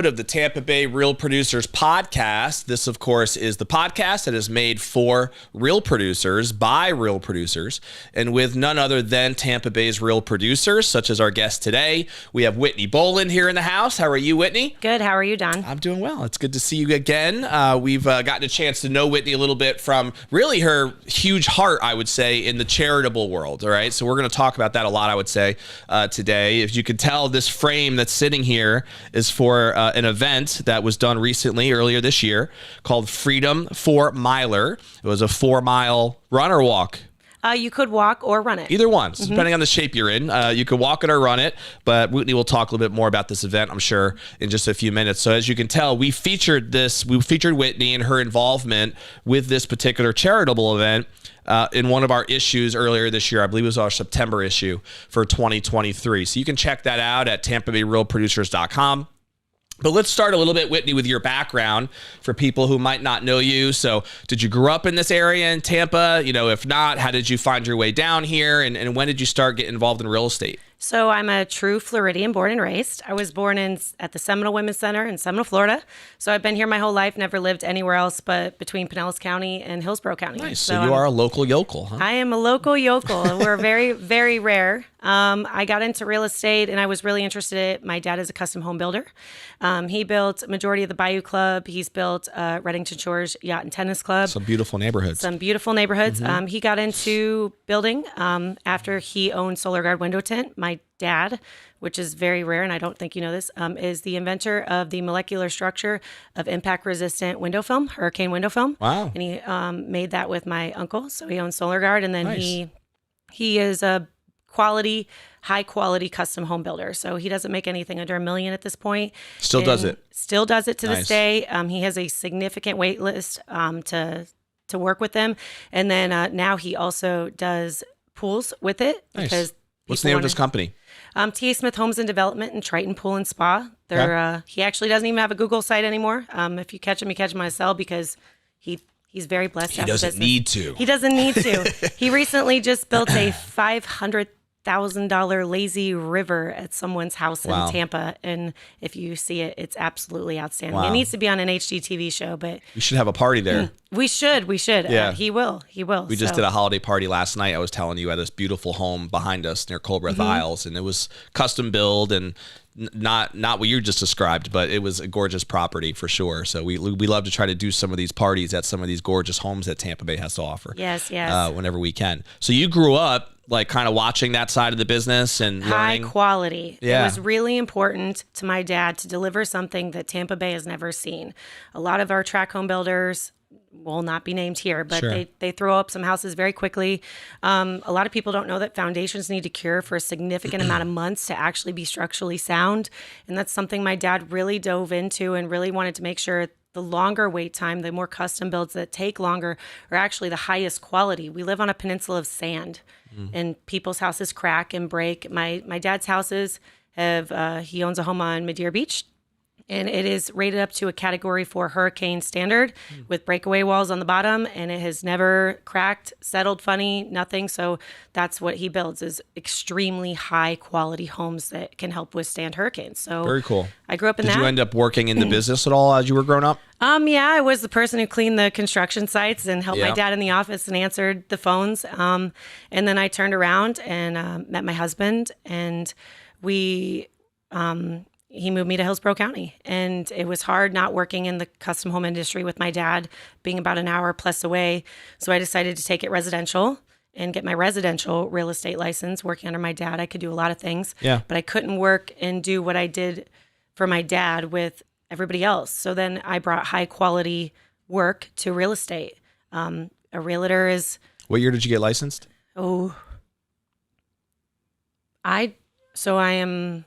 of the Tampa Bay Real Producers podcast. This, of course, is the podcast that is made for real producers by real producers and with none other than Tampa Bay's real producers, such as our guest today. We have Whitney Boland here in the house. How are you, Whitney? Good. How are you, Don? I'm doing well. It's good to see you again. We've gotten a chance to know Whitney a little bit from really her huge heart, I would say, in the charitable world. All right. So we're going to talk about that a lot, I would say, today. If you could tell, this frame that's sitting here is for an event that was done recently, earlier this year, called Freedom 4 Miler. It was a 4-mile run or walk. You could walk or run it. Either one, depending on the shape you're in. You could walk it or run it, but Whitney will talk a little bit more about this event, I'm sure, in just a few minutes. So as you can tell, we featured Whitney and her involvement with this particular charitable event in one of our issues earlier this year. I believe it was our September issue for 2023. So you can check that out at tampabayrealproducers.com. But let's start a little bit, Whitney, with your background for people who might not know you. So did you grow up in this area in Tampa? If not, how did you find your way down here? And when did you start getting involved in real estate? So I'm a true Floridian, born and raised. I was born at the Seminole Women's Center in Seminole, Florida. So I've been here my whole life, never lived anywhere else but between Pinellas County and Hillsborough County. Nice. So you are a local yokel, huh? I am a local yokel. We're very, very rare. I got into real estate and I was really interested in it. My dad is a custom home builder. He built majority of the Bayou Club. He's built Reddington Shores Yacht and Tennis Club. Some beautiful neighborhoods. He got into building after he owned Solar Guard Window Tint. My dad, which is very rare, and I don't think you know this, is the inventor of the molecular structure of impact-resistant window film, hurricane window film. Wow. And he made that with my uncle. So he owns Solar Guard, and then nice. he is a high-quality custom home builder. So he doesn't make anything under $1 million at this point. Still does it to this day. He has a significant wait list to work with them. And then now he also does pools with it. Nice. Because what's the name of this company? T.A. Smith Homes and Development and Triton Pool and Spa. He actually doesn't even have a Google site anymore. If you catch him, you catch him on his cell because he's very blessed. He doesn't need to. He doesn't need to. He recently just built a $500,000 lazy river at someone's house in Tampa, and if you see it, it's absolutely outstanding. It needs to be on an HGTV show, but we should have a party there. We should. Yeah. He will. We just did a holiday party last night. I was telling you, at this beautiful home behind us near Cold Breath Isles, and it was custom build and not what you just described, but it was a gorgeous property for sure. So we love to try to do some of these parties at some of these gorgeous homes that Tampa Bay has to offer. Yes. Whenever we can. So you grew up like kind of watching that side of the business and learning. High quality. Yeah. It was really important to my dad to deliver something that Tampa Bay has never seen. A lot of our track home builders will not be named here, but sure. they throw up some houses very quickly. A lot of people don't know that foundations need to cure for a significant amount of months to actually be structurally sound. And that's something my dad really dove into and really wanted to make sure the longer wait time, the more custom builds that take longer are actually the highest quality. We live on a peninsula of sand and people's houses crack and break. My dad's houses he owns a home on Madeira Beach, and it is rated up to a Category 4 hurricane standard with breakaway walls on the bottom, and it has never cracked, settled funny, nothing. So that's what he builds, is extremely high quality homes that can help withstand hurricanes. So very cool. I grew up in that. Did you end up working in the business at all as you were growing up? Yeah, I was the person who cleaned the construction sites and helped my dad in the office and answered the phones. And then I turned around and met my husband, and he moved me to Hillsborough County, and it was hard not working in the custom home industry with my dad being about an hour plus away. So I decided to take it residential and get my residential real estate license. Working under my dad, I could do a lot of things, but I couldn't work and do what I did for my dad with everybody else. So then I brought high quality work to real estate. A realtor is... What year did you get licensed? I am...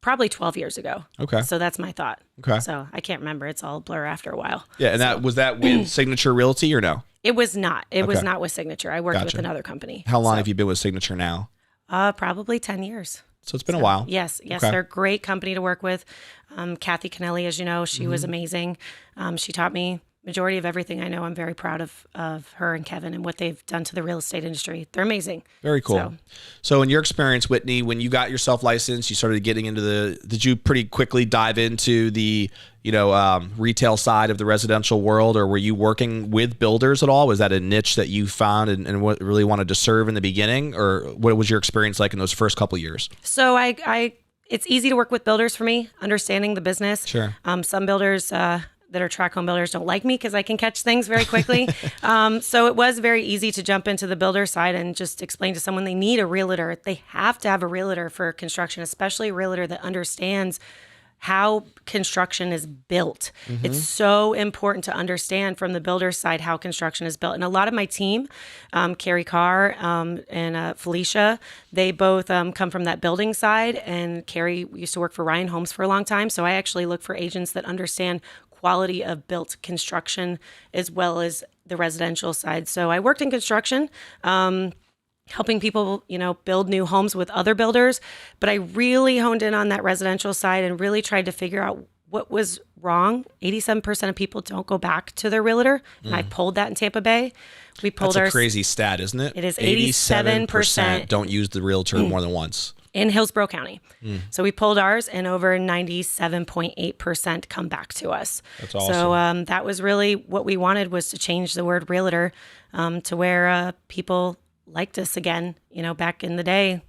Probably 12 years ago. Okay. So that's my thought. Okay. So I can't remember. It's all a blur after a while. Yeah. And that was that with Signature Realty or no? It was not. It was not with Signature. I worked with another company. How long have you been with Signature now? Probably 10 years. So it's been a while. Yes. Okay. They're a great company to work with. Kathy Kennelly, as you know, she was amazing. She taught me majority of everything I know, I'm very proud of her and Kevin and what they've done to the real estate industry. They're amazing. Very cool. So in your experience, Whitney, when you got yourself licensed, you started getting into did you pretty quickly dive into the, retail side of the residential world, or were you working with builders at all? Was that a niche that you found and what really wanted to serve in the beginning, or what was your experience like in those first couple of years? So it's easy to work with builders for me, understanding the business. Sure. Some builders, that are track home builders don't like me because I can catch things very quickly. So it was very easy to jump into the builder side and just explain to someone they need a realtor. They have to have a realtor for construction, especially a realtor that understands how construction is built. Mm-hmm. It's so important to understand from the builder side how construction is built. And a lot of my team, Carrie Carr and Felicia, they both come from that building side. And Carrie used to work for Ryan Homes for a long time. So I actually look for agents that understand quality of built construction as well as the residential side. So I worked in construction, helping people, build new homes with other builders, but I really honed in on that residential side and really tried to figure out what was wrong. 87% of people don't go back to their realtor, and I pulled that in Tampa Bay. We pulled That's a crazy stat, isn't it? It is 87% don't use the realtor more than once. In Hillsborough County. So we pulled ours and over 97.8% come back to us. That's awesome. So that was really what we wanted, was to change the word realtor to where people liked us again. Back in the day,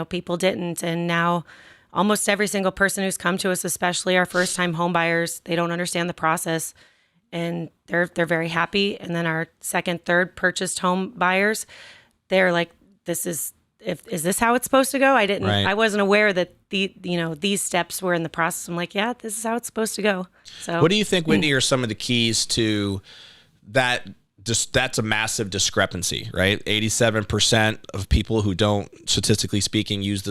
people didn't. And now almost every single person who's come to us, especially our first time home buyers, they don't understand the process and they're very happy. And then our second, third purchased home buyers, they're like, is this how it's supposed to go? I wasn't aware that these steps were in the process. I'm like, yeah, this is how it's supposed to go. So what do you think, Whitney, are some of the keys to that? Just that's a massive discrepancy, right? 87% of people who don't, statistically speaking, use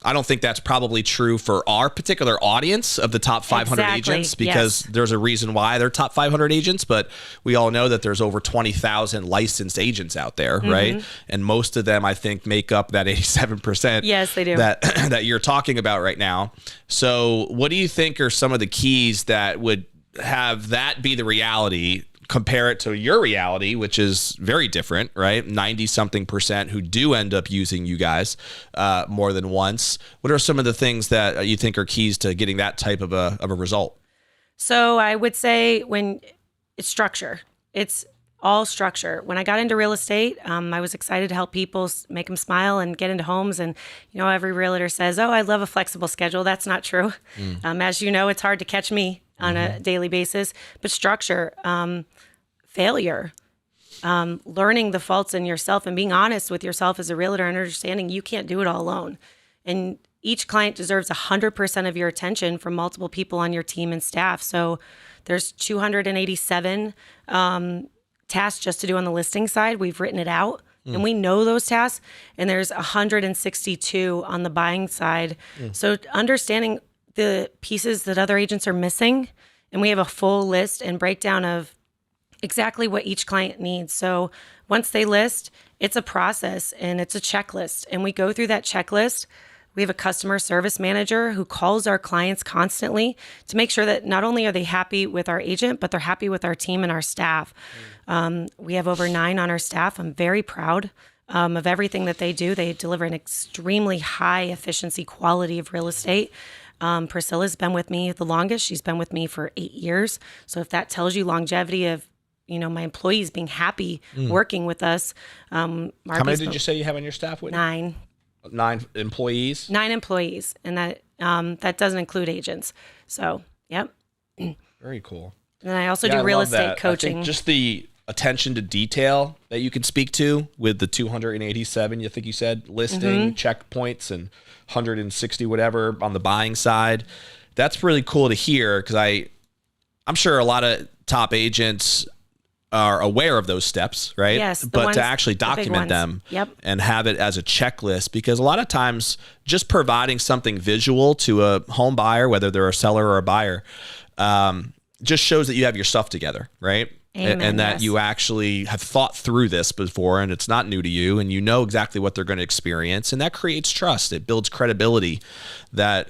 I don't think that's probably true for our particular audience of the top 500 agents, because there's a reason why they're top 500 agents, but we all know that there's over 20,000 licensed agents out there, right? And most of them, I think, make up that 87%. Yes, they do. That you're talking about right now. So what do you think are some of the keys that would have that be the reality? Compare it to your reality, which is very different, right? 90-something% who do end up using you guys more than once. What are some of the things that you think are keys to getting that type of a result? So I would say when it's structure, it's all structure. When I got into real estate, I was excited to help people, make them smile and get into homes. And, every realtor says, oh, I love a flexible schedule. That's not true. As you know, it's hard to catch me on a daily basis, but structure, failure, learning the faults in yourself and being honest with yourself as a realtor and understanding you can't do it all alone. And each client deserves 100% of your attention from multiple people on your team and staff. So there's 287 tasks just to do on the listing side. We've written it out and we know those tasks, and there's 162 on the buying side. So understanding the pieces that other agents are missing, and we have a full list and breakdown of exactly what each client needs. So once they list, it's a process and it's a checklist, and we go through that checklist. We have a customer service manager who calls our clients constantly to make sure that not only are they happy with our agent, but they're happy with our team and our staff. We have over 9 on our staff. I'm very proud of everything that they do. They deliver an extremely high efficiency quality of real estate. Priscilla's been with me the longest. She's been with me for 8 years. So if that tells you longevity of, my employees being happy working with us. How many did you say you have on your staff, Whitney? 9. 9 employees? 9 employees. And that doesn't include agents. So, yep. Very cool. And then I also do real estate coaching. I think just the attention to detail that you can speak to with the 287, I think you said, listing checkpoints and 160 whatever on the buying side. That's really cool to hear, because I'm sure a lot of top agents are aware of those steps, right? Yes. But to actually document them and have it as a checklist, because a lot of times just providing something visual to a home buyer, whether they're a seller or a buyer, just shows that you have your stuff together, right? Amen, and that you actually have thought through this before, and it's not new to you, and you know exactly what they're going to experience, and that creates trust. It builds credibility that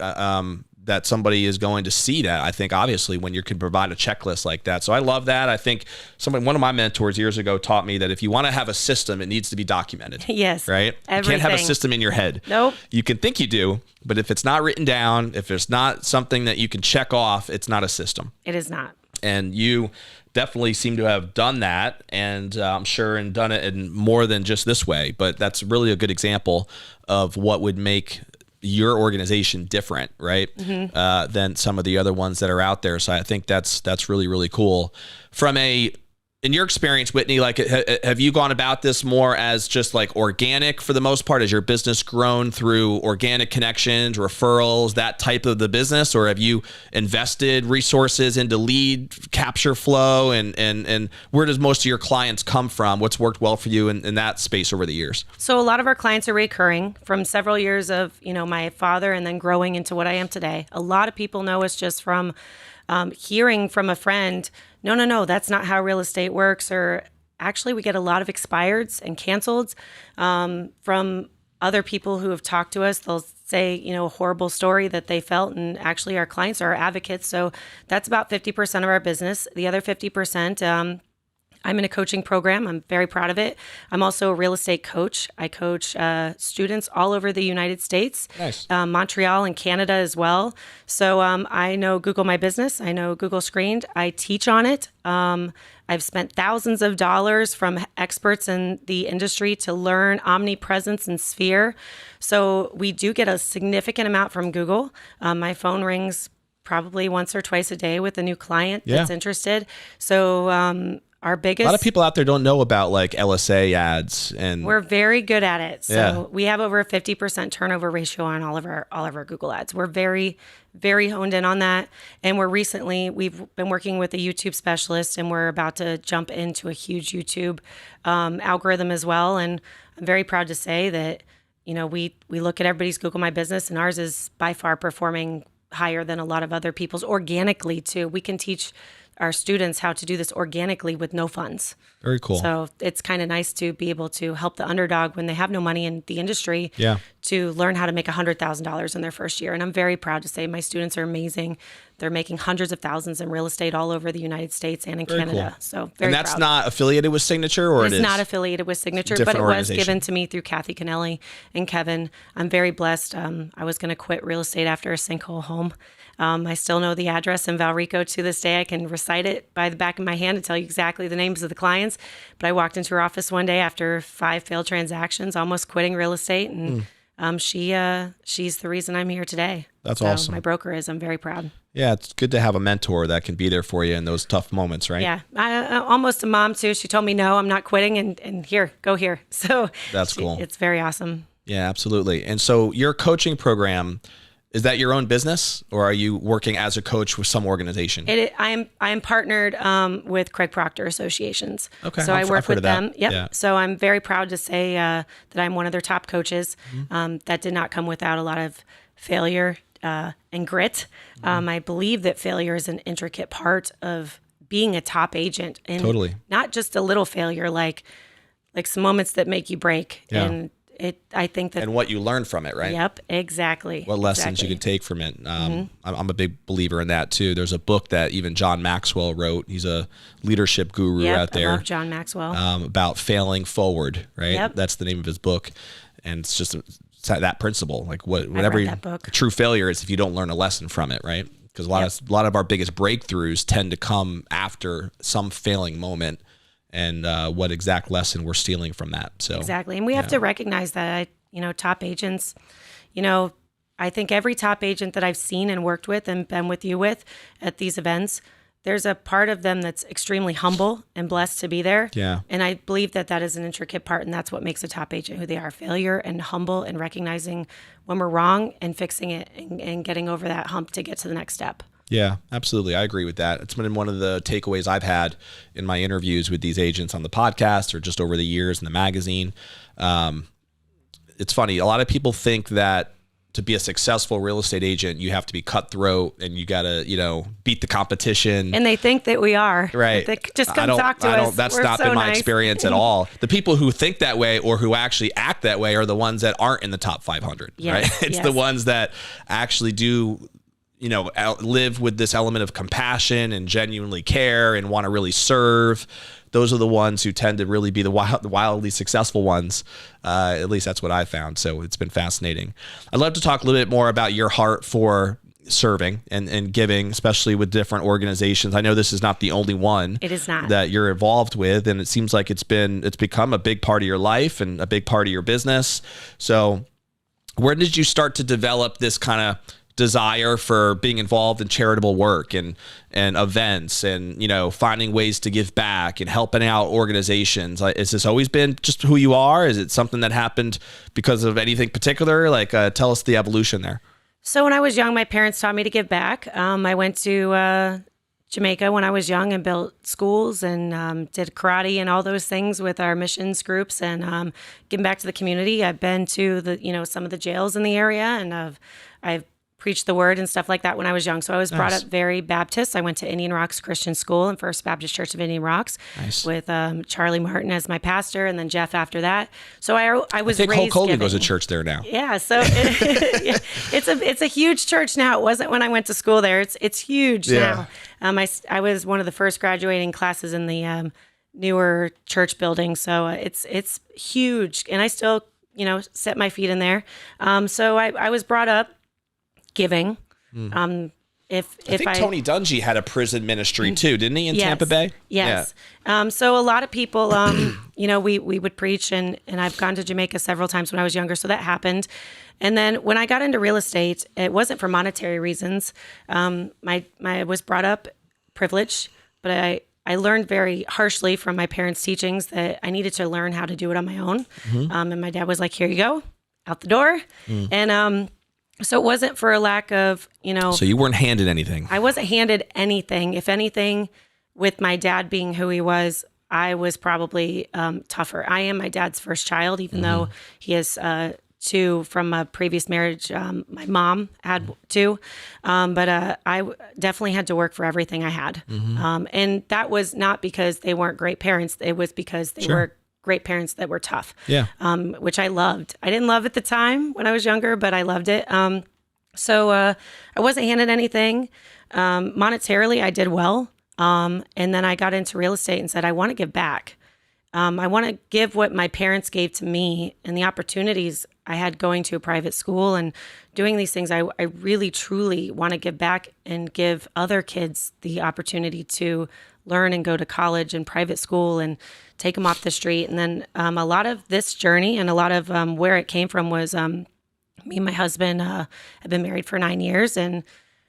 that somebody is going to see that, I think, obviously, when you can provide a checklist like that. So I love that. I think one of my mentors years ago taught me that if you want to have a system, it needs to be documented. Yes. Right? Everything. You can't have a system in your head. Nope. You can think you do, but if it's not written down, if it's not something that you can check off, it's not a system. It is not. And you definitely seem to have done that, and I'm sure, and done it in more than just this way. But that's really a good example of what would make your organization different, right? Than some of the other ones that are out there. So I think that's really, really cool. In your experience, Whitney, like, have you gone about this more as just like organic for the most part? Has your business grown through organic connections, referrals, that type of the business? Or have you invested resources into lead capture flow? And where does most of your clients come from? What's worked well for you in that space over the years? So a lot of our clients are recurring from several years of, my father and then growing into what I am today. A lot of people know us just from hearing from a friend, no, that's not how real estate works. Or actually, we get a lot of expireds and canceleds from other people who have talked to us. They'll say, a horrible story that they felt, and actually our clients are our advocates. So that's about 50% of our business. The other 50%, I'm in a coaching program. I'm very proud of it. I'm also a real estate coach. I coach students all over the United States, nice. Montreal and Canada as well. So I know Google My Business. I know Google Screened. I teach on it. I've spent thousands of dollars from experts in the industry to learn omnipresence and Sphere. So we do get a significant amount from Google. My phone rings probably once or twice a day with a new client that's interested. So our biggest, a lot of people out there don't know about like LSA ads, and we're very good at it. So we have over a 50% turnover ratio on all of our Google ads. We're very, very honed in on that. And we've been working with a YouTube specialist, and we're about to jump into a huge YouTube algorithm as well. And I'm very proud to say that, we look at everybody's Google My Business, and ours is by far performing higher than a lot of other people's organically too. We can teach our students how to do this organically with no funds. Very cool. So it's kind of nice to be able to help the underdog when they have no money in the industry to learn how to make $100,000 in their first year. And I'm very proud to say my students are amazing. They're making hundreds of thousands in real estate all over the United States and in Canada. Cool. So very And that's proud. not affiliated with Signature, or It's not affiliated with Signature, but it was given to me through Kathy Kennelly and Kevin. I'm very blessed. I was going to quit real estate after a sinkhole home. I still know the address in Valrico to this day. I can recite it by the back of my hand and tell you exactly the names of the clients. But I walked into her office one day after 5 failed transactions, almost quitting real estate. And she's the reason I'm here today. That's awesome. My broker is. I'm very proud. Yeah, it's good to have a mentor that can be there for you in those tough moments, right? Yeah, I almost a mom too. She told me, no, I'm not quitting, and here, go here. So that's cool. It's very awesome. Yeah, absolutely. And so your coaching program, is that your own business, or are you working as a coach with some organization? I am partnered with Craig Proctor Associations. Okay, so I work with them. Yep. Yeah. So I'm very proud to say that I'm one of their top coaches. That did not come without a lot of failure and grit. I believe that failure is an intricate part of being a top agent, and totally not just a little failure, like some moments that make you break. Yeah. And I think that, and what you learn from it, right? Yep, exactly. What lessons you can take from it. I'm a big believer in that too. There's a book that even John Maxwell wrote. He's a leadership guru out there. I love John Maxwell. About failing forward, right? Yep. That's the name of his book. And it's just that principle. Like whatever that book. True failure is if you don't learn a lesson from it, right? Because a lot of our biggest breakthroughs tend to come after some failing moment. And what exact lesson we're stealing from that. So exactly. And we have to recognize that, top agents, I think every top agent that I've seen and worked with and been with you with at these events, there's a part of them that's extremely humble and blessed to be there. Yeah. And I believe that is an intricate part, and that's what makes a top agent who they are: failure and humble, and recognizing when we're wrong and fixing it and getting over that hump to get to the next step. Yeah, absolutely. I agree with that. It's been one of the takeaways I've had in my interviews with these agents on the podcast or just over the years in the magazine. It's funny. A lot of people think that to be a successful real estate agent, you have to be cutthroat and you got to, beat the competition. And they think that we are. Right. They just come talk to us. That's We're not so been my nice. experience at all. The people who think that way or who actually act that way are the ones that aren't in the top 500, Yes, right? It's yes. the ones that actually do live with this element of compassion and genuinely care and want to really serve. Those are the ones who tend to really be the wildly successful ones. At least that's what I found. So it's been fascinating. I'd love to talk a little bit more about your heart for serving and giving, especially with different organizations. I know this is not the only one. It is not. That you're involved with, and it seems like it's become a big part of your life and a big part of your business. So where did you start to develop this kind of desire for being involved in charitable work and events and, finding ways to give back and helping out organizations? Like, has this always been just who you are? Is it something that happened because of anything particular? Like, tell us the evolution there. So when I was young, my parents taught me to give back. I went to Jamaica when I was young and built schools and did karate and all those things with our missions groups and giving back to the community. I've been to some of the jails in the area, and I've preached the word and stuff like that when I was young. So I was brought up very Baptist. I went to Indian Rocks Christian School and First Baptist Church of Indian Rocks with Charlie Martin as my pastor, and then Jeff after that. So I was think raised Hulk Hogan giving. goes to church there now. Yeah, so it's a huge church now. It wasn't when I went to school there. It's huge now. I was one of the first graduating classes in the newer church building, so it's huge, and I still set my feet in there. So I was brought up giving. I think Tony Dungy had a prison ministry too, didn't he, in Tampa Bay? Yes. Yeah. So a lot of people, we would preach, and I've gone to Jamaica several times when I was younger, so that happened. And then when I got into real estate, it wasn't for monetary reasons. I was brought up privileged, but I learned very harshly from my parents' teachings that I needed to learn how to do it on my own. And my dad was like, here you go, out the door. And so it wasn't for a lack of, So you weren't handed anything. I wasn't handed anything. If anything, with my dad being who he was, I was probably tougher. I am my dad's first child, even though he has two from a previous marriage. My mom had two, but I definitely had to work for everything I had. And that was not because they weren't great parents. It was because they were great parents that were tough, which I loved. I didn't love at the time when I was younger, but I loved it. So I wasn't handed anything. Monetarily, I did well. And then I got into real estate and said, I want to give back. I want to give what my parents gave to me and the opportunities I had going to a private school and doing these things. I really, truly want to give back and give other kids the opportunity to learn and go to college and private school and take them off the street. And then a lot of this journey and a lot of where it came from was me and my husband have been married for 9 years, and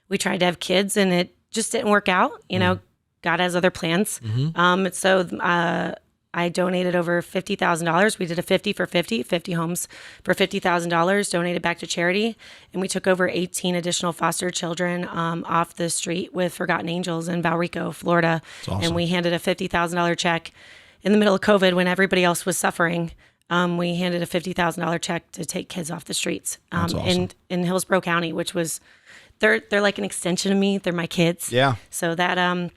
we tried to have kids, and it just didn't work out. God has other plans. So I donated over $50,000. We did a 50 for 50 homes for $50,000, donated back to charity. And we took over 18 additional foster children off the street with Forgotten Angels in Valrico, Florida. That's awesome. And we handed a $50,000 check in the middle of COVID when everybody else was suffering. We handed a $50,000 check to take kids off the streets awesome. in Hillsborough County, which was, they're like an extension of me. They're my kids. Yeah. So that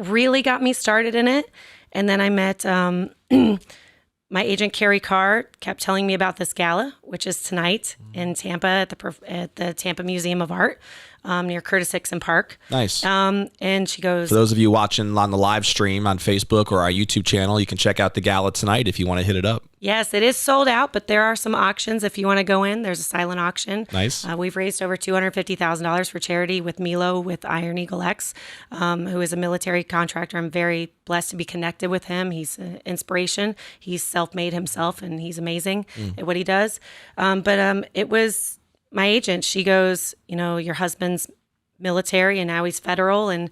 really got me started in it. And then I met my agent, Carrie Carr, kept telling me about this gala, which is tonight in Tampa at the Tampa Museum of Art near Curtis Hickson Park. Nice. And she goes... For those of you watching on the live stream on Facebook or our YouTube channel, you can check out the gala tonight if you want to hit it up. Yes, it is sold out, but there are some auctions if you want to go in. There's a silent auction. Nice. We've raised over $250,000 for charity with Milo with Iron Eagle X, who is a military contractor. I'm very blessed to be connected with him. He's an inspiration. He's self-made himself, and he's amazing at what he does. But it was my agent. She goes, your husband's military, and now he's federal, and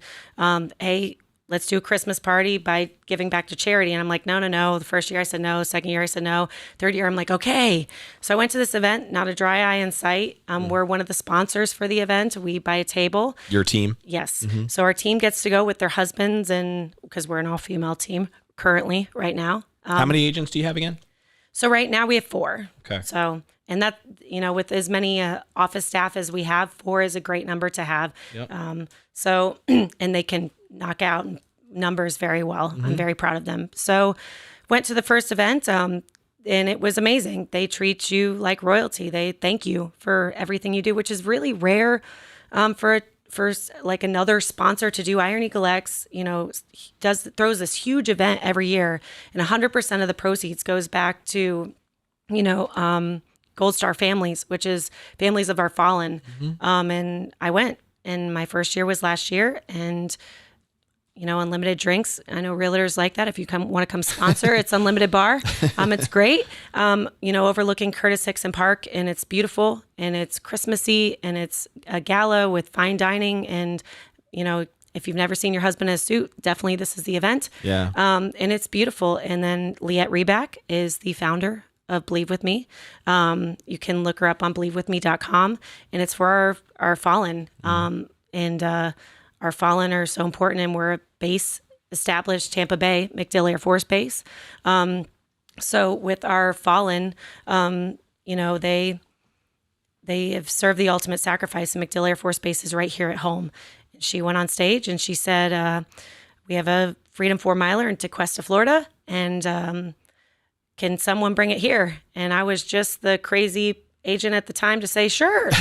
hey, let's do a Christmas party by giving back to charity. And I'm like, no. The first year I said no. Second year I said no. Third year I'm like, okay. So I went to this event, not a dry eye in sight. We're one of the sponsors for the event. We buy a table. Your team? Yes. So our team gets to go with their husbands, and because we're an all-female team currently right now. How many agents do you have again? So right now we have 4. Okay. So, and that, with as many office staff as we have, 4 is a great number to have. Yep. So, and they can knock out numbers very well. I'm very proud of them. So went to the first event, and it was amazing. They treat you like royalty. They thank you for everything you do, which is really rare Like another sponsor to do Iron Eagle X, throws this huge event every year, and 100% of the proceeds goes back to, Gold Star Families, which is families of our fallen. And I went, and my first year was last year, and unlimited drinks. I know realtors like that. If you want to come sponsor, it's unlimited bar. It's great. Overlooking Curtis Hickson Park, and it's beautiful, and it's Christmassy, and it's a gala with fine dining. And, if you've never seen your husband in a suit, definitely this is the event. Yeah. And it's beautiful. And then Liette Reback is the founder of Believe With Me. You can look her up on believewithme.com, and it's for our fallen. Our fallen are so important, and we're a base established Tampa Bay, MacDill Air Force Base. So with our fallen, they have served the ultimate sacrifice, and MacDill Air Force Base is right here at home. She went on stage and she said, we have a Freedom 4-miler in Tequesta, Florida, and can someone bring it here? And I was just the crazy agent at the time to say, sure.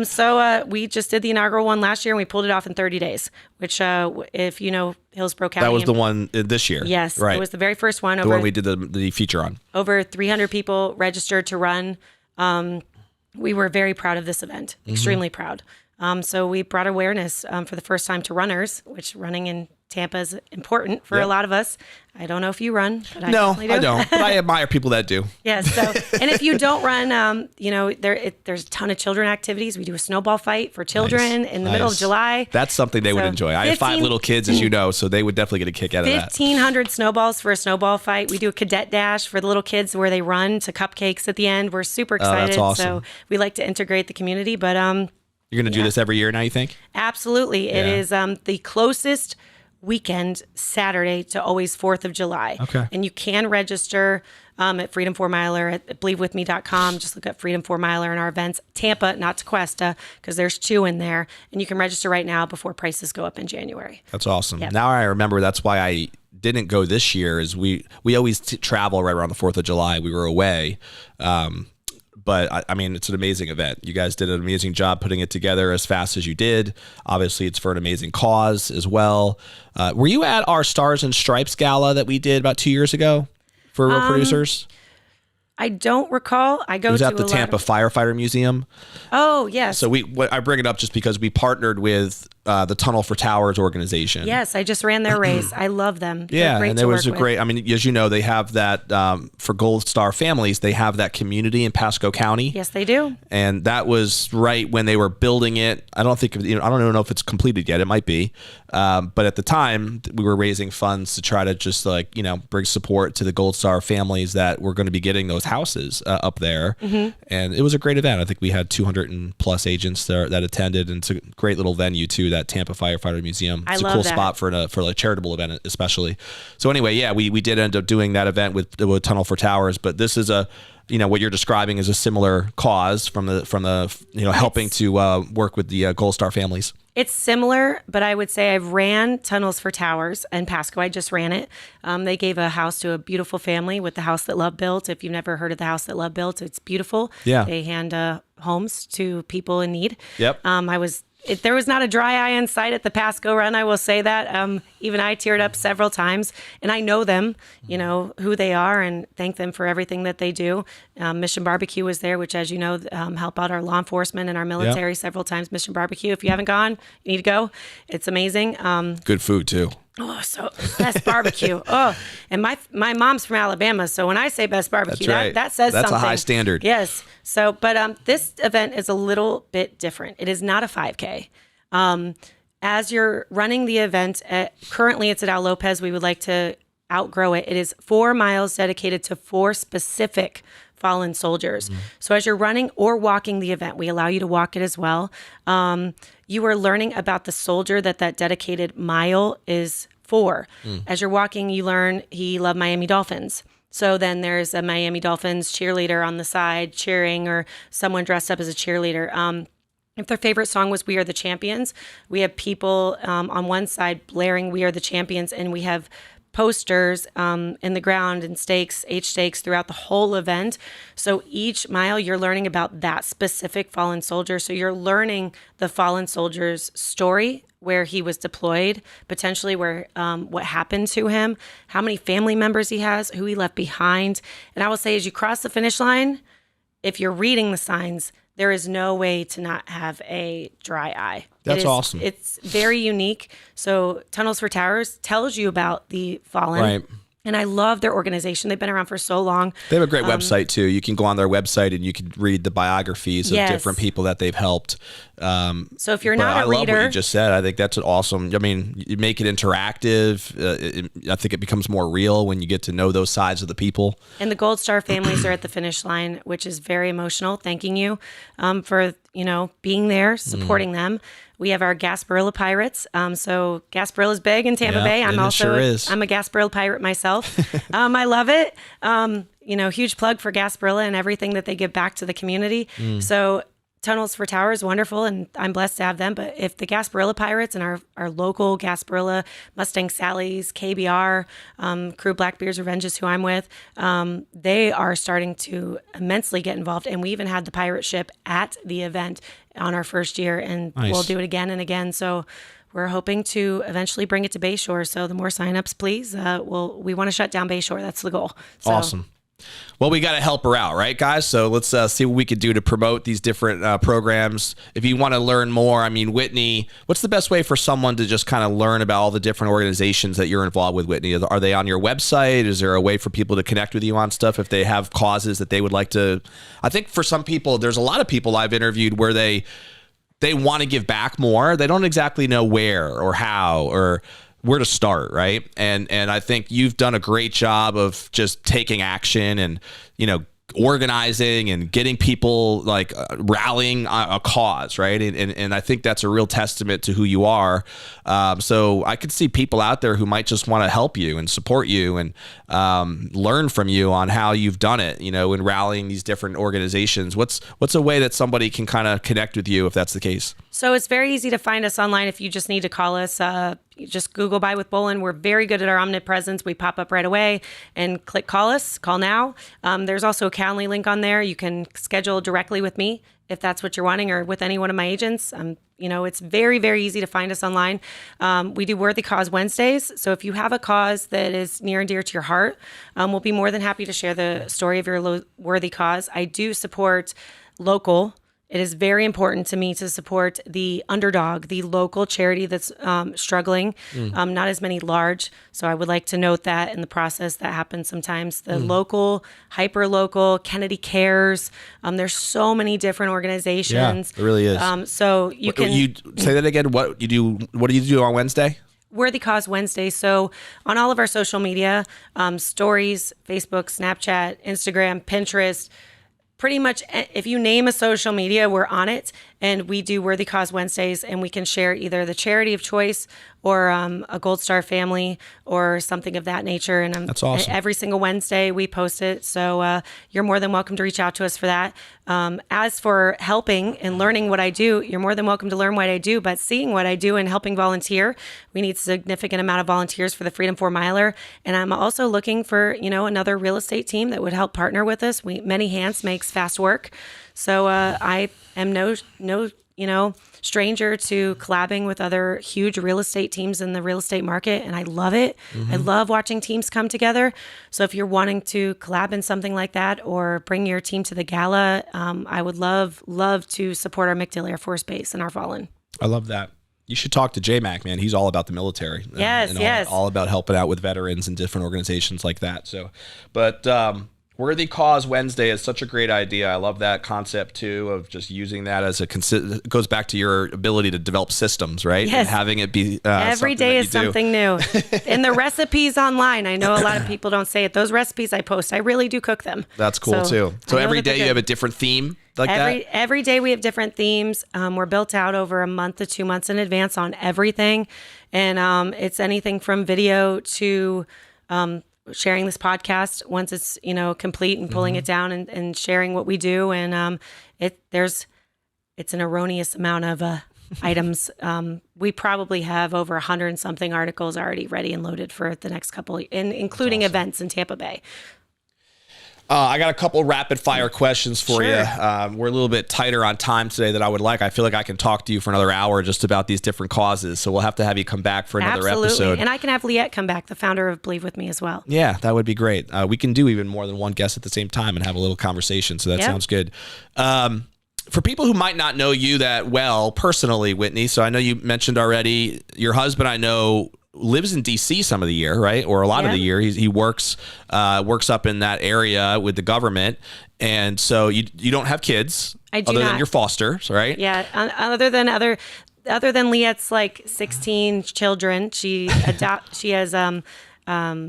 So we just did the inaugural one last year, and we pulled it off in 30 days, which if you know Hillsborough County. That was the one this year. Yes. Right. It was the very first one. The one we did the feature on. Over 300 people registered to run. We were very proud of this event, extremely proud. So we brought awareness for the first time to runners, which running in Tampa is important for a lot of us. I don't know if you run, but I definitely do. I don't. But I admire people that do. Yes. So, and if you don't run, there's a ton of children activities. We do a snowball fight for children in the middle of July. That's something they would enjoy. I have 5 little kids, as you know, so they would definitely get a kick out of that. 1,500 snowballs for a snowball fight. We do a cadet dash for the little kids where they run to cupcakes at the end. We're super excited. That's awesome. So we like to integrate the community, but you're going to do this every year now, you think? Absolutely. It is the closest weekend Saturday to always 4th of July. Okay. And you can register at Freedom 4-miler at believewithme.com. Just look up Freedom 4-miler in our events. Tampa, not Tequesta, because there's 2 in there. And you can register right now before prices go up in January. That's awesome. Yep. Now I remember that's why I didn't go this year is we always travel right around the 4th of July. We were away. But I mean, it's an amazing event. You guys did an amazing job putting it together as fast as you did. Obviously, it's for an amazing cause as well. Were you at our Stars and Stripes gala that we did about 2 years ago for Real Producers? I don't recall. It was at the Tampa Firefighter Museum. Oh, yes. So I bring it up just because we partnered with the Tunnel for Towers organization. Yes, I just ran their race. I love them. Yeah, great and to there was work a great, I mean, as you know, they have that, for Gold Star Families, they have that community in Pasco County. Yes, they do. And that was right when they were building it. I don't even know if it's completed yet. It might be. But at the time, we were raising funds to try to just bring support to the Gold Star families that were going to be getting those houses up there. And it was a great event. I think we had 200 and plus agents there that attended, and it's a great little venue too, that Tampa Firefighter Museum. It's a cool spot for a charitable event, especially. So anyway, yeah, we did end up doing that event with Tunnel for Towers, but this is what you're describing is a similar cause from the helping to work with the Gold Star families. It's similar, but I would say I've ran Tunnels for Towers in Pasco. I just ran it. They gave a house to a beautiful family with the House That Love Built. If you've never heard of the House That Love Built, it's beautiful. Yeah. They hand homes to people in need. Yep. There was not a dry eye in sight at the Pasco run, I will say that. Even I teared up several times, and I know them, who they are, and thank them for everything that they do. Mission Barbecue was there, which, as you know, help out our law enforcement and our military several times. Mission Barbecue, if you haven't gone, you need to go. It's amazing. Good food, too. Oh, so best barbecue. Oh, and my mom's from Alabama, so when I say best barbecue, that's right. that says something. That's a high standard. Yes. So, but this event is a little bit different. It is not a 5K. As you're running the event, currently it's at Al Lopez. We would like to outgrow it. It is 4 miles dedicated to 4 specific fallen soldiers. So as you're running or walking the event, we allow you to walk it as well. You are learning about the soldier that dedicated mile is for. As you're walking, you learn he loved Miami Dolphins. So then there's a Miami Dolphins cheerleader on the side cheering, or someone dressed up as a cheerleader. If their favorite song was We Are the Champions, we have people on one side blaring We Are the Champions, and we have posters in the ground and stakes, H stakes throughout the whole event. So each mile you're learning about that specific fallen soldier. So you're learning the fallen soldier's story, where he was deployed, potentially where what happened to him, how many family members he has, who he left behind. And I will say, as you cross the finish line, if you're reading the signs, there is no way to not have a dry eye. That's awesome. It's very unique. So Tunnels for Towers tells you about the fallen. Right. And I love their organization. They've been around for so long. They have a great website too. You can go on their website and you can read the biographies of Yes. different people that they've helped. So if you're But not I a love reader, what you just said. I think that's an awesome. I mean, you make it interactive. I think it becomes more real when you get to know those sides of the people. and the Gold Star families are at the finish line, which is very emotional. Thanking you for being there, supporting them. We have our Gasparilla Pirates. So Gasparilla's big in Tampa Yeah, Bay. and it sure is. I'm a Gasparilla pirate myself. I love it. Huge plug for Gasparilla and everything that they give back to the community. So Tunnels for Towers, wonderful, and I'm blessed to have them. But if the Gasparilla Pirates and our local Gasparilla, Mustang Sally's, KBR, Crew Blackbeard's Revenge is who I'm with, they are starting to immensely get involved. And we even had the pirate ship at the event on our first year, and Nice. we'll do it again and again. So we're hoping to eventually bring it to Bayshore. So the more signups, please. We want to shut down Bayshore. That's the goal. So, Awesome. Well, we got to help her out, right, guys? So let's see what we could do to promote these different programs. If you want to learn more, I mean, Whitney, what's the best way for someone to just kind of learn about all the different organizations that you're involved with, Whitney? Are they on your website? Is there a way for people to connect with you on stuff if they have causes that they would like to? I think for some people, there's a lot of people I've interviewed where they want to give back more. They don't exactly know where or how or where to start, right? And I think you've done a great job of just taking action and, organizing and getting people like rallying a cause, right? And I think that's a real testament to who you are. So I could see people out there who might just want to help you and support you and learn from you on how you've done it, in rallying these different organizations. What's a way that somebody can kind of connect with you if that's the case? So it's very easy to find us online if you just need to call us. You just Google Buy with Boland. We're very good at our omnipresence. We pop up right away and click call us, call now. There's also a Calendly link on there. You can schedule directly with me if that's what you're wanting, or with any one of my agents. It's very, very easy to find us online. We do Worthy Cause Wednesdays. So if you have a cause that is near and dear to your heart, we'll be more than happy to share the story of your worthy cause. I do support local. It is very important to me to support the underdog, the local charity that's struggling, not as many large. So I would like to note that in the process that happens sometimes. The local, hyper-local, Kennedy Cares, there's so many different organizations. Yeah, it really is. So you can... You say that again? What do you do on Wednesday? Worthy Cause Wednesday. So on all of our social media, stories, Facebook, Snapchat, Instagram, Pinterest, pretty much if you name a social media, we're on it. And we do Worthy Cause Wednesdays, and we can share either the charity of choice or a Gold Star family or something of that nature. And That's awesome. Every single Wednesday we post it. So you're more than welcome to reach out to us for that. As for helping and learning what I do, you're more than welcome to learn what I do, but seeing what I do and helping volunteer, we need a significant amount of volunteers for the Freedom 4 Miler. And I'm also looking for, another real estate team that would help partner with us. Many hands makes fast work. So I am no stranger to collabing with other huge real estate teams in the real estate market, and I love it. I love watching teams come together. So if you're wanting to collab in something like that or bring your team to the gala, I would love to support our MacDill Air Force Base and our fallen. I love that. You should talk to J-Mac, man. He's all about the military. Yes, yes. All about helping out with veterans and different organizations like that. So, but Worthy Cause Wednesday is such a great idea. I love that concept too of just using that as it goes back to your ability to develop systems, right? Yes. And having it be every day is something new. And the recipes online, I know a lot of people don't say it. Those recipes I post, I really do cook them. That's cool too. So every day you have a different theme like that? Every day we have different themes. We're built out over a month to 2 months in advance on everything. And it's anything from video to sharing this podcast once it's complete and pulling it down and sharing what we do, and it's an erroneous amount of items. We probably have over 100 and something articles already ready and loaded for the next couple, including events in Tampa Bay. I got a couple rapid fire questions for you. We're a little bit tighter on time today than I would like. I feel like I can talk to you for another hour just about these different causes. So we'll have to have you come back for another episode. And I can have Liette come back, the founder of Believe With Me as well. Yeah, that would be great. We can do even more than one guest at the same time and have a little conversation. So that sounds good. For people who might not know you that well personally, Whitney, so I know you mentioned already, your husband, I know, lives in DC some of the year, right? Or a lot of the year. He works up in that area with the government. And so you don't have kids other than your fosters, right? Yeah. Other than Liette's like 16 children, she has a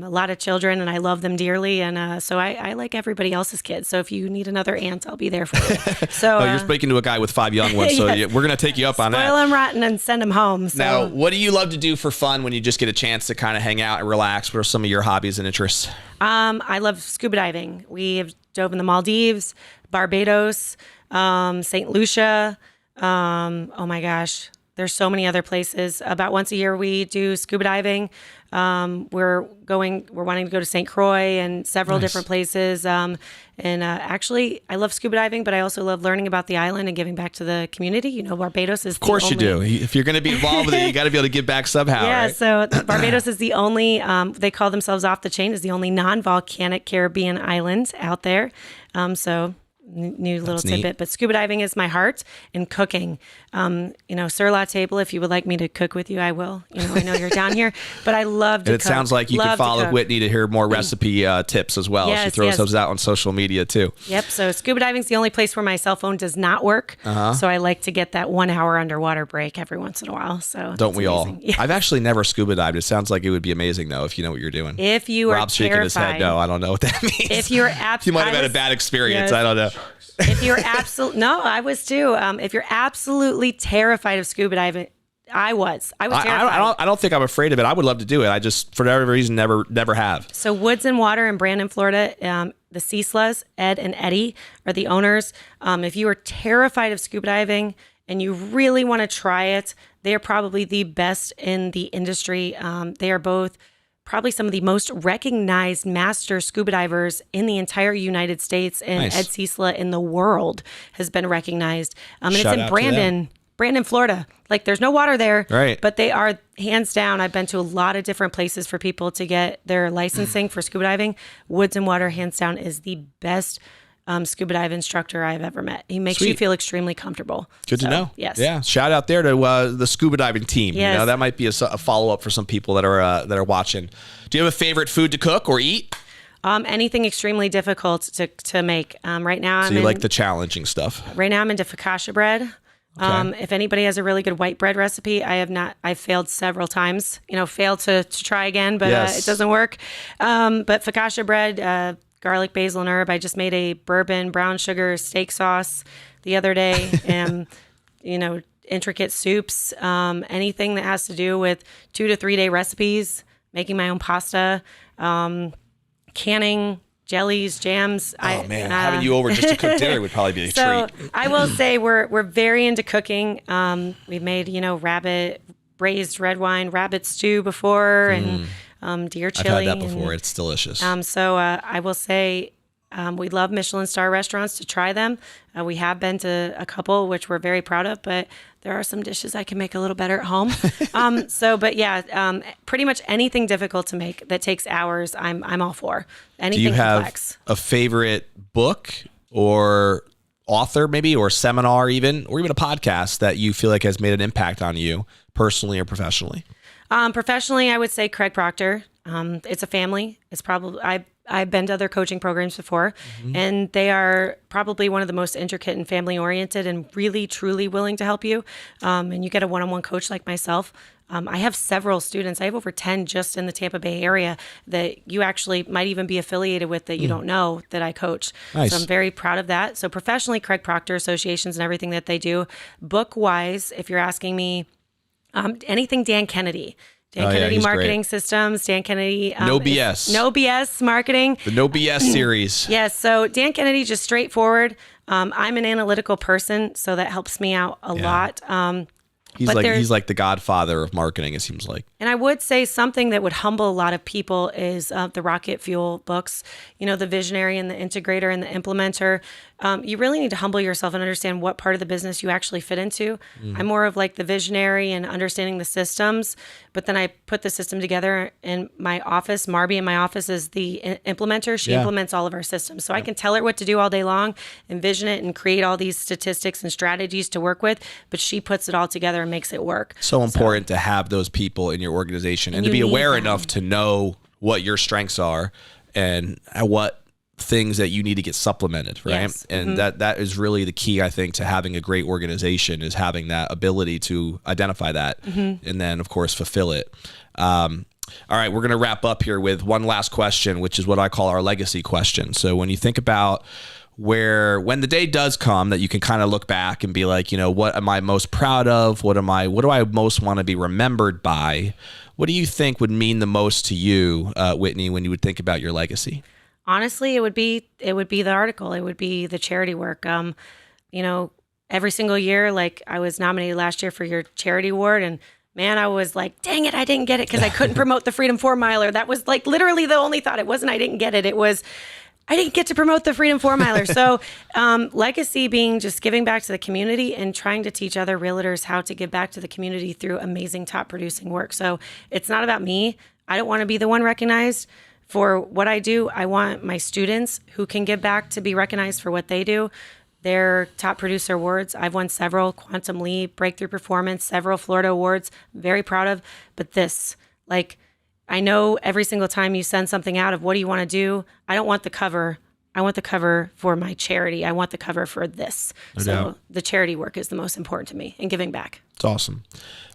lot of children, and I love them dearly. And so I like everybody else's kids. So if you need another aunt, I'll be there for you. So you're speaking to a guy with 5 young ones. So we're going to take you up on that. Spoil them rotten and send them home. So. Now, what do you love to do for fun when you just get a chance to kind of hang out and relax? What are some of your hobbies and interests? I love scuba diving. We have dove in the Maldives, Barbados, St. Lucia. Oh my gosh. There's so many other places. About once a year, we do scuba diving. We're wanting to go to St. Croix and several different places. Actually, I love scuba diving, but I also love learning about the island and giving back to the community. You know, Barbados is Of course you do. If you're going to be involved with it, you got to be able to give back somehow. Yeah, right? so Barbados is the only, they call themselves Off the Chain, is the only non-volcanic Caribbean island out there. So new little tidbit, but scuba diving is my heart, and cooking. Sur la table, if you would like me to cook with you, I will. I know you're down here, but I love to cook. It sounds like you can follow Whitney to hear more recipe tips as well. Yes, she throws those out on social media too. Yep. So scuba diving is the only place where my cell phone does not work. So I like to get that 1 hour underwater break every once in a while. So don't we amazing. all? Yeah. I've actually never scuba dived. It sounds like it would be amazing though if you know what you're doing. If you are Rob's shaking his head. No, I don't know what that means. If you're you might have had a bad experience. I don't know. If you're I was too. If you're absolutely terrified of scuba diving, I was terrified. I don't think I'm afraid of it. I would love to do it. I just, for whatever reason, never have. So Woods and Water in Brandon, Florida, the Seaslas, Ed and Eddie are the owners. If you are terrified of scuba diving and you really want to try it, they are probably the best in the industry. They are both probably some of the most recognized master scuba divers in the entire United States, and Ed Seasla in the world has been recognized. And it's in Brandon, Florida. Like, there's no water there, right? But they are hands down. I've been to a lot of different places for people to get their licensing for scuba diving. Woods and Water, hands down, is the best scuba dive instructor I've ever met. He makes you feel extremely comfortable. Good to know. Yes. Yeah. Shout out there to the scuba diving team. Yes. That might be a follow up for some people that are watching. Do you have a favorite food to cook or eat? Anything extremely difficult to make. Right now, you like the challenging stuff. Right now, I'm into focaccia bread. Okay. If anybody has a really good white bread recipe, I've failed several times. Failed to try again, but it doesn't work. But focaccia bread. Garlic, basil, and herb. I just made a bourbon brown sugar steak sauce the other day, and intricate soups, anything that has to do with 2 to 3 day recipes, making my own pasta, canning, jellies, jams. Having you over just to cook dinner would probably be a treat. I will say we're very into cooking. We've made rabbit braised red wine, rabbit stew before, and deer chili. I've had that before. It's delicious. So I will say we love Michelin star restaurants to try them. We have been to a couple, which we're very proud of, but there are some dishes I can make a little better at home. Pretty much anything difficult to make that takes hours, I'm all for. Anything complex. Do you have a favorite book or author maybe, or seminar even, or even a podcast that you feel like has made an impact on you personally or professionally? Professionally, I would say Craig Proctor. It's a family. It's probably I've been to other coaching programs before, and they are probably one of the most intricate and family oriented, and really truly willing to help you. And you get a one-on-one coach like myself. I have several students. I have over 10 just in the Tampa Bay area that you actually might even be affiliated with that you don't know that I coach. Nice. So I'm very proud of that. So professionally, Craig Proctor associations and everything that they do. Book-wise, if you're asking me, anything Dan Kennedy. Kennedy Marketing Systems, Dan Kennedy. No BS. No BS Marketing. The No BS series. Yes. So Dan Kennedy, just straightforward. I'm an analytical person, so that helps me out a lot. He's like the godfather of marketing, it seems like. And I would say something that would humble a lot of people is the Rocket Fuel books. You know, the visionary and the integrator and the implementer. You really need to humble yourself and understand what part of the business you actually fit into. I'm more of like the visionary and understanding the systems, but then I put the system together in my office. Marby in my office is the implementer. She implements all of our systems. So I can tell her what to do all day long, envision it, and create all these statistics and strategies to work with, but she puts it all together and makes it work. So important to have those people in your organization and to be aware enough to know what your strengths are and what things that you need to get supplemented, right? Yes. And that is really the key, I think, to having a great organization, is having that ability to identify that and then, of course, fulfill it. All right, we're going to wrap up here with one last question, which is what I call our legacy question. So when you think about when the day does come that you can kind of look back and be like, you know, what am I most proud of? What do I most want to be remembered by? What do you think would mean the most to you, Whitney, when you would think about your legacy? Honestly, it would be the article. It would be the charity work. You know, every single year, like I was nominated last year for your charity award, and man, I was like, dang it, I didn't get it because I couldn't promote the Freedom 4 Miler. That was like literally the only thought. It wasn't I didn't get it. It was I didn't get to promote the Freedom 4 Miler. So legacy being just giving back to the community and trying to teach other realtors how to give back to the community through amazing top producing work. So it's not about me. I don't want to be the one recognized for what I do. I want my students who can give back to be recognized for what they do. Their top producer awards, I've won several, Quantum Leap, Breakthrough Performance, several Florida awards, very proud of. But this, like, I know every single time you send something out of what do you want to do, I don't want the cover. I want the cover for my charity. I want the cover for this. No doubt. The charity work is the most important to me and giving back. It's awesome.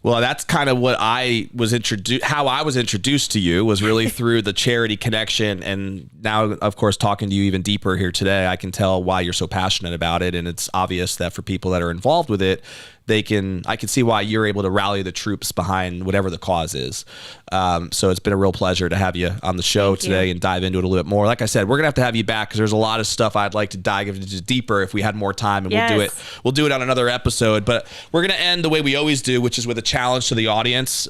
Well, that's kind of what how I was introduced to you was really through the charity connection. And now, of course, talking to you even deeper here today, I can tell why you're so passionate about it. And it's obvious that for people that are involved with it, I can see why you're able to rally the troops behind whatever the cause is. So it's been a real pleasure to have you on the show today and dive into it a little bit more. Like I said, we're going to have you back because there's a lot of stuff I'd like to dive into deeper if we had more time, and we'll do it on another episode. But we're going to end the way we always do, which is with a challenge to the audience.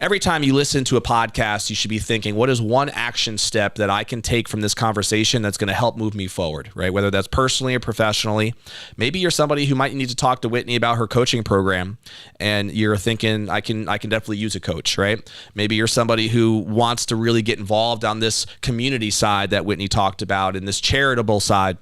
Every time you listen to a podcast, you should be thinking, what is one action step that I can take from this conversation that's going to help move me forward, right? Whether that's personally or professionally. Maybe you're somebody who might need to talk to Whitney about her coaching program, and you're thinking, I can definitely use a coach, right? Maybe you're somebody who wants to really get involved on this community side that Whitney talked about, and this charitable side,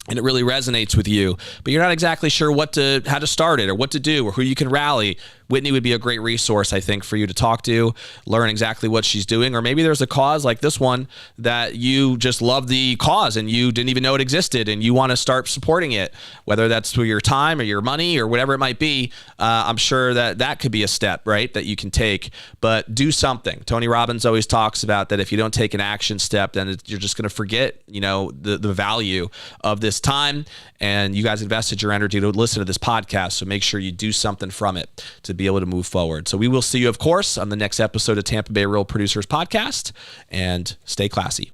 and it really resonates with you, but you're not exactly sure how to start it or what to do or who you can rally. Whitney would be a great resource, I think, for you to talk to, learn exactly what she's doing. Or maybe there's a cause like this one that you just love the cause and you didn't even know it existed and you want to start supporting it, whether that's through your time or your money or whatever it might be. I'm sure that could be a step, right, that you can take, but do something. Tony Robbins always talks about that if you don't take an action step, then you're just going to forget, the value of this time. And you guys invested your energy to listen to this podcast, so make sure you do something from it to be able to move forward. So we will see you, of course, on the next episode of Tampa Bay Real Producers Podcast, and stay classy.